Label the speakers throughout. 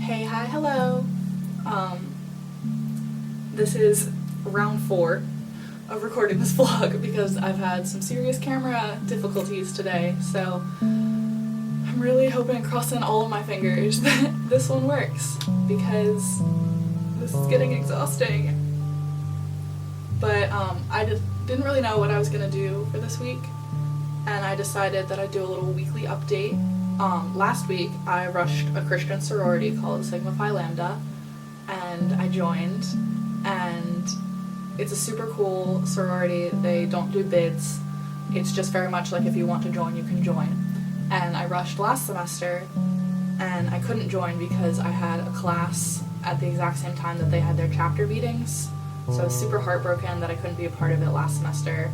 Speaker 1: Hey, hi, hello. This is round 4 of recording this vlog because I've had some serious camera difficulties today, so I'm really hoping, crossing all of my fingers, that this one works because this is getting exhausting. But I didn't really know what I was gonna do for this week, and I decided that I'd do a little weekly update. Last week I rushed a Christian sorority called Sigma Phi Lambda, and I joined, and it's a super cool sorority. They don't do bids. It's just very much like if you want to join, you can join. And I rushed last semester, and I couldn't join because I had a class at the exact same time that they had their chapter meetings. So I was super heartbroken that I couldn't be a part of it last semester,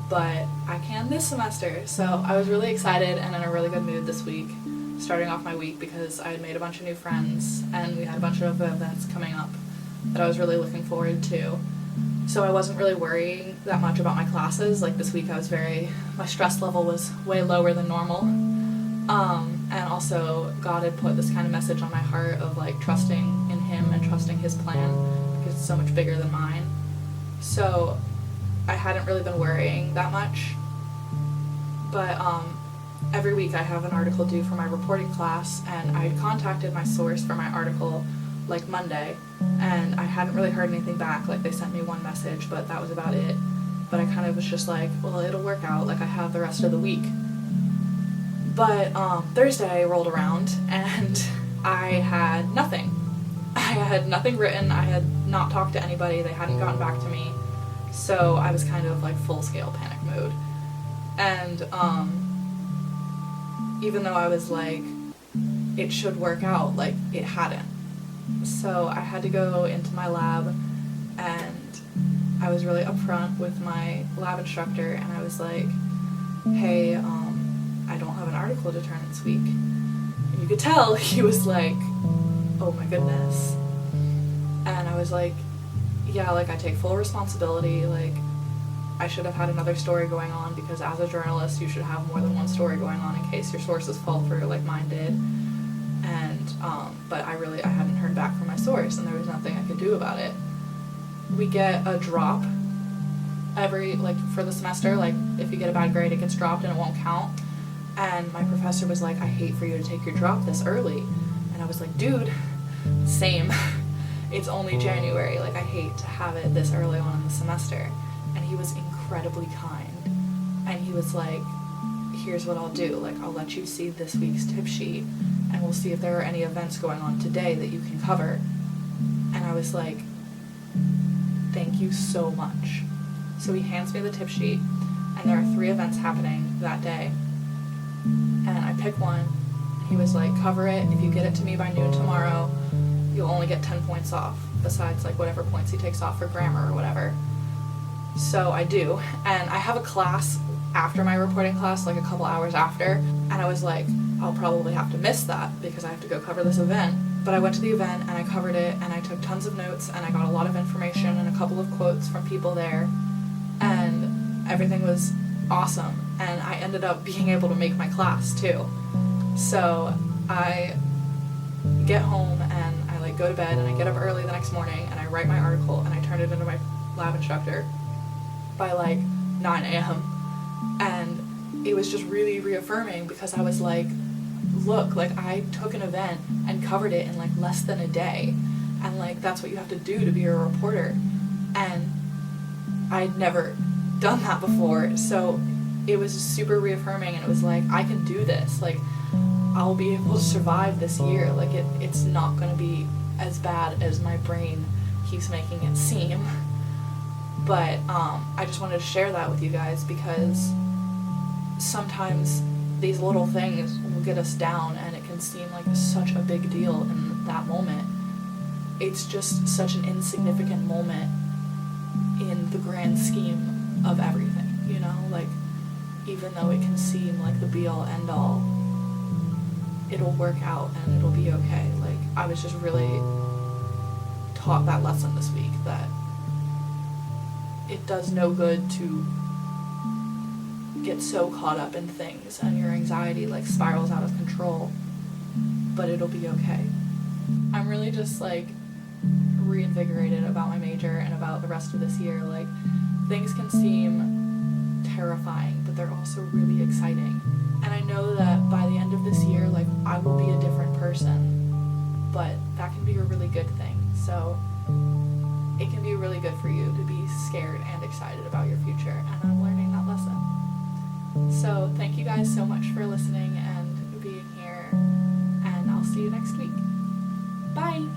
Speaker 1: but I can this semester. So I was really excited and in a really good mood this week, starting off my week, because I had made a bunch of new friends and we had a bunch of events coming up that I was really looking forward to. So I wasn't really worrying that much about my classes. Like this week my stress level was way lower than normal. And also God had put this kind of message on my heart of like trusting in Him and trusting His plan, because it's so much bigger than mine. So I hadn't really been worrying that much. But every week I have an article due for my reporting class, and I contacted my source for my article like Monday, and I hadn't really heard anything back. Like they sent me one message, but that was about it. But I kind of was just like, well, it'll work out, like I have the rest of the week. But Thursday rolled around and I had nothing. I had nothing written. I had not talked to anybody. They hadn't gotten back to me. So I was kind of like full-scale panic mode. And even though I was like, it should work out, like it hadn't. So I had to go into my lab, and I was really upfront with my lab instructor, and I was like, hey, I don't have an article to turn this week. And you could tell he was like, oh my goodness. And I was like, yeah, like I take full responsibility, like I should have had another story going on, because as a journalist you should have more than one story going on in case your sources fall through like mine did. And but I hadn't heard back from my source, and there was nothing I could do about it. We get a drop for the semester, like if you get a bad grade it gets dropped and it won't count. And my professor was like, I hate for you to take your drop this early. And I was like, dude, same. It's only January, like I hate to have it this early on in the semester. And he was incredibly kind. And he was like, here's what I'll do, like I'll let you see this week's tip sheet, and we'll see if there are any events going on today that you can cover. And I was like, thank you so much. So he hands me the tip sheet, and there are 3 events happening that day. And I pick one. He was like, cover it. If you get it to me by noon tomorrow, you'll only get 10 points off, besides like whatever points he takes off for grammar or whatever. So I do, and I have a class after my reporting class, like a couple hours after, and I was like, I'll probably have to miss that because I have to go cover this event. But I went to the event and I covered it, and I took tons of notes, and I got a lot of information and a couple of quotes from people there, and everything was awesome. And I ended up being able to make my class too. So I get home and I like go to bed, and I get up early the next morning and I write my article and I turn it into my lab instructor by like 9 a.m. And it was just really reaffirming, because I was like, look, like I took an event and covered it in like less than a day, and like that's what you have to do to be a reporter. And I'd never done that before, so it was super reaffirming, and it was like, I can do this, like I'll be able to survive this year, like it's not going to be as bad as my brain keeps making it seem. But I just wanted to share that with you guys, because sometimes these little things will get us down, and it can seem like such a big deal in that moment. It's just such an insignificant moment in the grand scheme of everything, you know? Like, even though it can seem like the be-all, end-all, it'll work out and it'll be okay. Like, I was just really taught that lesson this week, that it does no good to get so caught up in things and your anxiety like spirals out of control, but it'll be okay. I'm really just like reinvigorated about my major and about the rest of this year. Like, things can seem terrifying, but they're also really exciting. And I know that by the end of this year, like, I will be a different person, but that can be a really good thing. So it can be really good for you to be scared and excited about your future, and I'm learning that lesson. So thank you guys so much for listening and being here, and I'll see you next week. Bye!